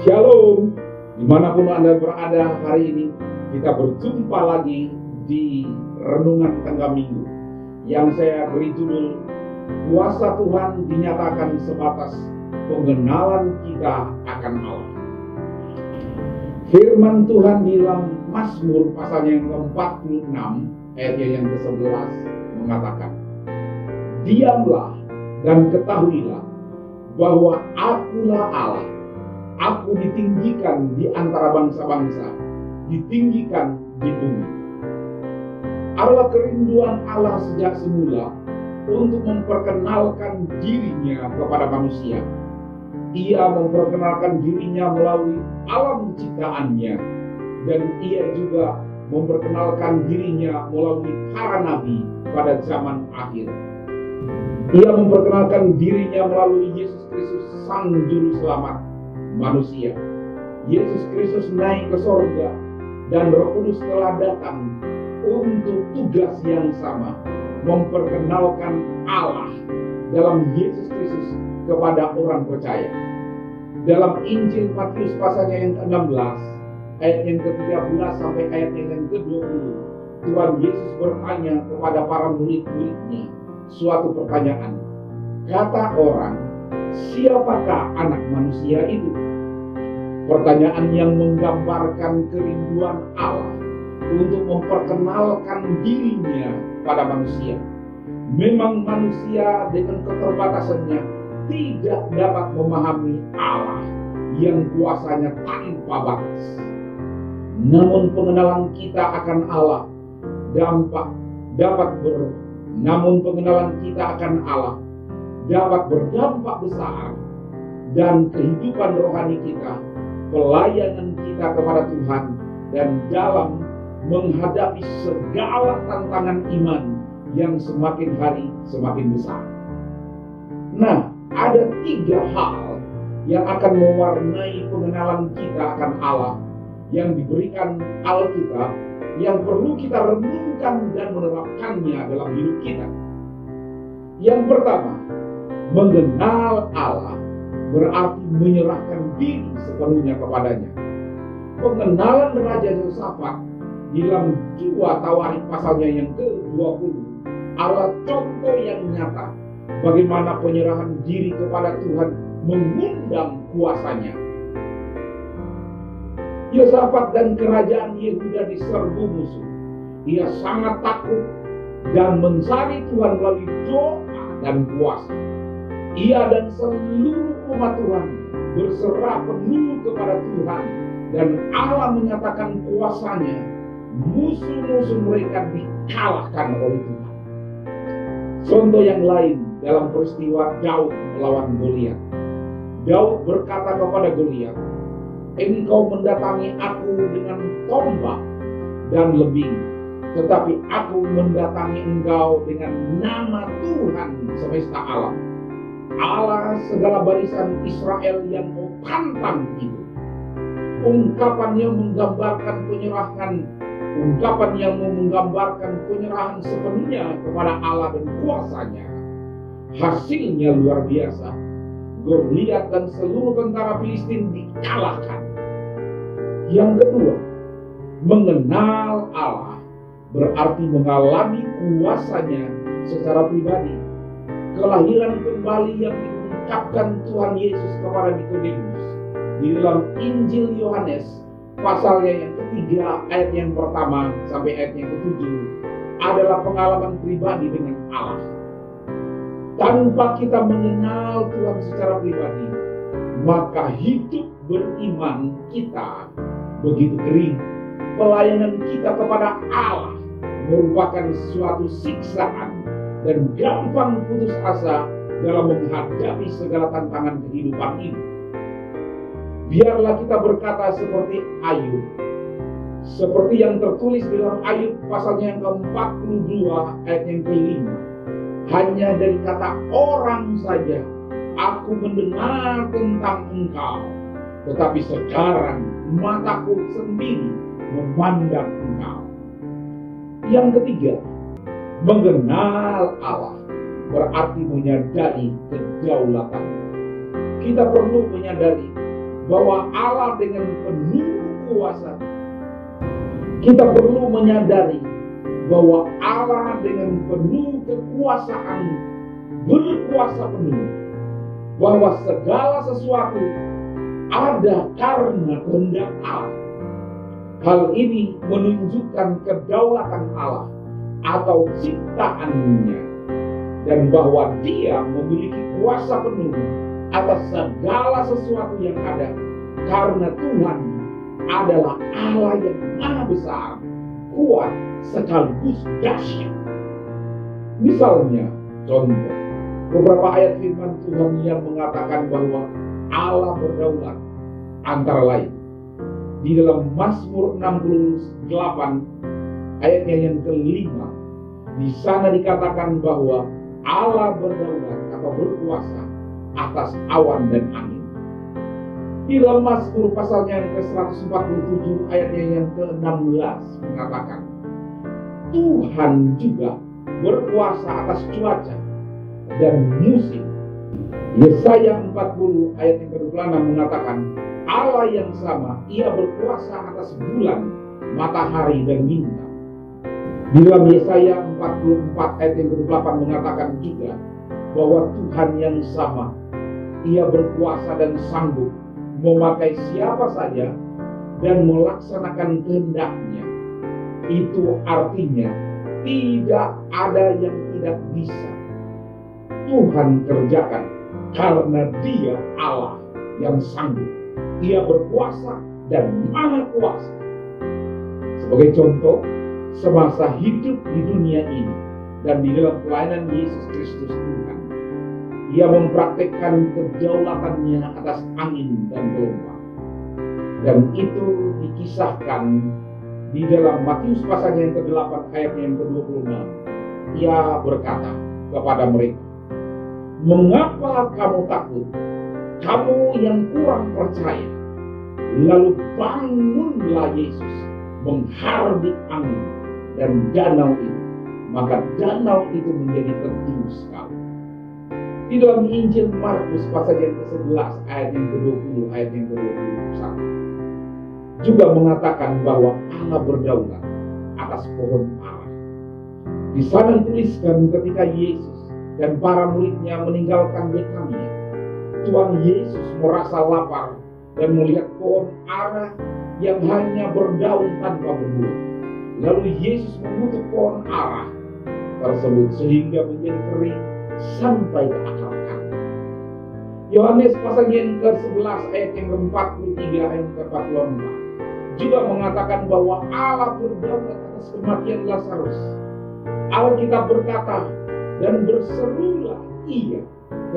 Shalom, dimanapun Anda berada hari ini, kita berjumpa lagi di Renungan Tengah Minggu yang saya beri judul Kuasa Tuhan dinyatakan sebatas pengenalan kita akan Allah. Firman Tuhan di dalam Mazmur pasalnya yang ke-46 ayatnya yang ke-11 mengatakan, "Diamlah dan ketahuilah bahwa Akulah Allah. Aku ditinggikan di antara bangsa-bangsa, ditinggikan di bumi." Adalah kerinduan Allah sejak semula untuk memperkenalkan dirinya kepada manusia. Ia memperkenalkan dirinya melalui alam ciptaannya, dan ia juga memperkenalkan dirinya melalui para nabi pada zaman akhir. Ia memperkenalkan dirinya melalui Yesus Kristus, Sang Juru Selamat manusia. Yesus Kristus naik ke sorga dan Roh Kudus telah datang untuk tugas yang sama, memperkenalkan Allah dalam Yesus Kristus kepada orang percaya. Dalam Injil Matius pasalnya yang ke-16 ayat yang ke-13 sampai ayat yang ke-20, Tuhan Yesus bertanya kepada para murid-muridnya suatu pertanyaan. Kata orang, "Siapakah anak manusia itu?" Pertanyaan yang menggambarkan kerinduan Allah untuk memperkenalkan dirinya pada manusia. Memang manusia dengan keterbatasannya tidak dapat memahami Allah yang kuasanya tanpa batas. Namun pengenalan kita akan Allah dapat berdampak besar, dan kehidupan rohani kita, pelayanan kita kepada Tuhan, dan dalam menghadapi segala tantangan iman yang semakin hari semakin besar. Nah, ada 3 hal yang akan mewarnai pengenalan kita akan Allah yang diberikan Alkitab, yang perlu kita renungkan dan menerapkannya dalam hidup kita. Yang pertama, mengenal Allah berarti menyerahkan diri sepenuhnya kepadanya. Pengenalan Raja Yosafat di dalam 2 Tawarik pasalnya yang ke-20 adalah contoh yang nyata bagaimana penyerahan diri kepada Tuhan mengundang kuasanya. Yosafat dan kerajaan Yehuda diserbu musuh. Ia sangat takut dan mencari Tuhan melalui doa dan puasa. Ia dan seluruh umat Tuhan berserah penuh kepada Tuhan, dan Allah menyatakan kuasanya. Musuh-musuh mereka dikalahkan oleh Tuhan. Contoh yang lain dalam peristiwa Daud melawan Goliat. Daud berkata kepada Goliat, "Engkau mendatangi aku dengan tombak dan lebih, tetapi aku mendatangi engkau dengan nama Tuhan semesta alam, Allah segala barisan Israel yang kau tantang itu." Ungkapan yang menggambarkan penyerahan sepenuhnya kepada Allah dan kuasanya. Hasilnya luar biasa. Goliat dan seluruh tentara Filistin dikalahkan. Yang kedua, mengenal Allah berarti mengalami kuasanya secara pribadi. Kelahiran kembali yang diungkapkan Tuhan Yesus kepada Nikodemus di dalam Injil Yohanes pasalnya yang ke-3 ayat yang pertama sampai ayat yang ke-7 adalah pengalaman pribadi dengan Allah. Tanpa kita mengenal Tuhan secara pribadi, maka hidup beriman kita begitu kering. Pelayanan kita kepada Allah merupakan suatu siksaan dan gampang putus asa dalam menghadapi segala tantangan kehidupan ini. Biarlah kita berkata seperti Ayub, seperti yang tertulis di dalam Ayub pasalnya yang ke-42 ayat yang ke-5. "Hanya dari kata orang saja aku mendengar tentang engkau, tetapi sekarang mataku sendiri memandang engkau." Yang ketiga, mengenal Allah berarti menyadari kedaulatan. Kita perlu menyadari bahwa Allah dengan penuh kuasa, kita perlu menyadari bahwa Allah dengan penuh kekuasaan berkuasa penuh, bahwa segala sesuatu ada karena kehendak Allah. Hal ini menunjukkan kedaulatan Allah atau ciptaannya, dan bahwa Dia memiliki kuasa penuh atas segala sesuatu yang ada, karena Tuhan adalah Allah yang maha besar, kuat, sekaligus dahsyat. Misalnya, contoh, beberapa ayat firman Tuhan yang mengatakan bahwa Allah berdaulat, antara lain di dalam Mazmur 68 ayatnya yang kelima. Di sana dikatakan bahwa Allah berdaulat atau berkuasa atas awan dan angin. Di dalam Mazmur pasalnya yang ke-147 ayatnya yang ke-16 mengatakan, Tuhan juga berkuasa atas cuaca dan musim. Yesaya 40 ayat yang ke-26 mengatakan, Allah yang sama, Ia berkuasa atas bulan, matahari, dan bintang. Di dalam Yesaya 44 ayat yang ke-28 mengatakan juga bahwa Tuhan yang sama, Ia berkuasa dan sanggup memakai siapa saja dan melaksanakan kehendak-Nya. Itu artinya tidak ada yang tidak bisa Tuhan kerjakan, karena Dia Allah yang sanggup. Ia berkuasa dan maha kuasa. Sebagai contoh, semasa hidup di dunia ini dan di dalam pelayanan Yesus Kristus Tuhan, Ia mempraktikkan kedaulatannya atas angin dan gelombang. Dan itu dikisahkan di dalam Matius pasal yang ke-8 ayat yang ke-26. Ia berkata kepada mereka, mengapa kamu takut, kamu yang kurang percaya? Lalu bangunlah Yesus menghardik angin dan danau itu, maka danau itu menjadi teduh sekali. Di dalam Injil Markus pasal yang ke-11 ayat yang ke-20 ayat yang ke-21 juga mengatakan bahwa Allah berdaulat atas pohon ara. Di sana dituliskan ketika Yesus dan para muridnya meninggalkan Betania, Tuhan Yesus merasa lapar dan melihat pohon ara yang hanya berdaun tanpa berbuah. Lalu Yesus mengutuk pohon ara tersebut sehingga menjadi kering sampai ke akar-akar. Yohanes pasal yang ke-11 ayat yang ke-43 ayat yang ke-44 juga mengatakan bahwa Allah berdaulat atas kematian Lazarus. Alkitab berkata, dan berserulah Ia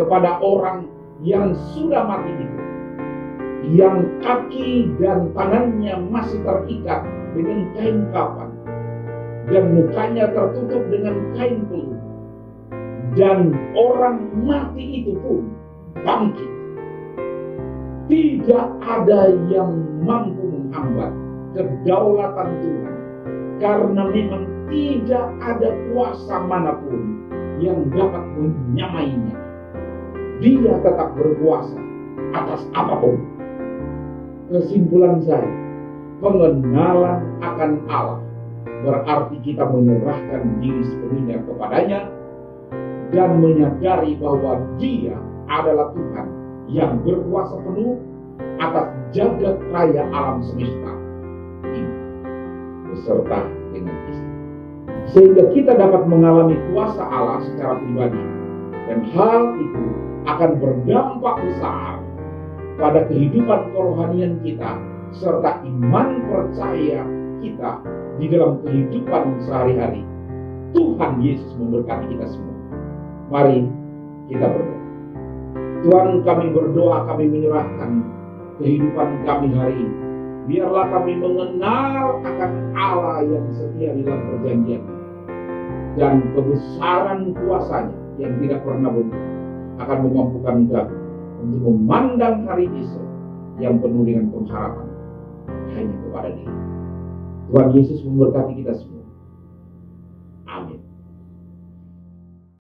kepada orang yang sudah mati itu, yang kaki dan tangannya masih terikat dengan kain kapan, dan mukanya tertutup dengan kain peluh. Dan orang mati itu pun bangkit. Tidak ada yang mampu menghambat kedaulatan Tuhan, karena memang tidak ada kuasa manapun yang dapat menyamainya. Dia tetap berkuasa atas apapun. Kesimpulan saya, pengenalan akan Allah berarti kita menyerahkan diri sepenuhnya kepadanya dan menyadari bahwa Dia adalah Tuhan yang berkuasa penuh atas jagat raya alam semesta ini, beserta dengan istri. Sehingga kita dapat mengalami kuasa Allah secara pribadi, dan hal itu akan berdampak besar pada kehidupan kerohanian kita serta iman percaya kita di dalam kehidupan sehari-hari. Tuhan Yesus memberkati kita semua. Mari kita berdoa. Tuhan, kami berdoa, kami menyerahkan kehidupan kami hari ini. Biarlah kami mengenal akan Allah yang setia di dalam perjanjian dan kebesaran kuasanya yang tidak pernah berubah akan memampukan kami untuk memandang hari esok yang penuh dengan pengharapan hanya kepada Dia. Tuhan Yesus memberkati kita semua.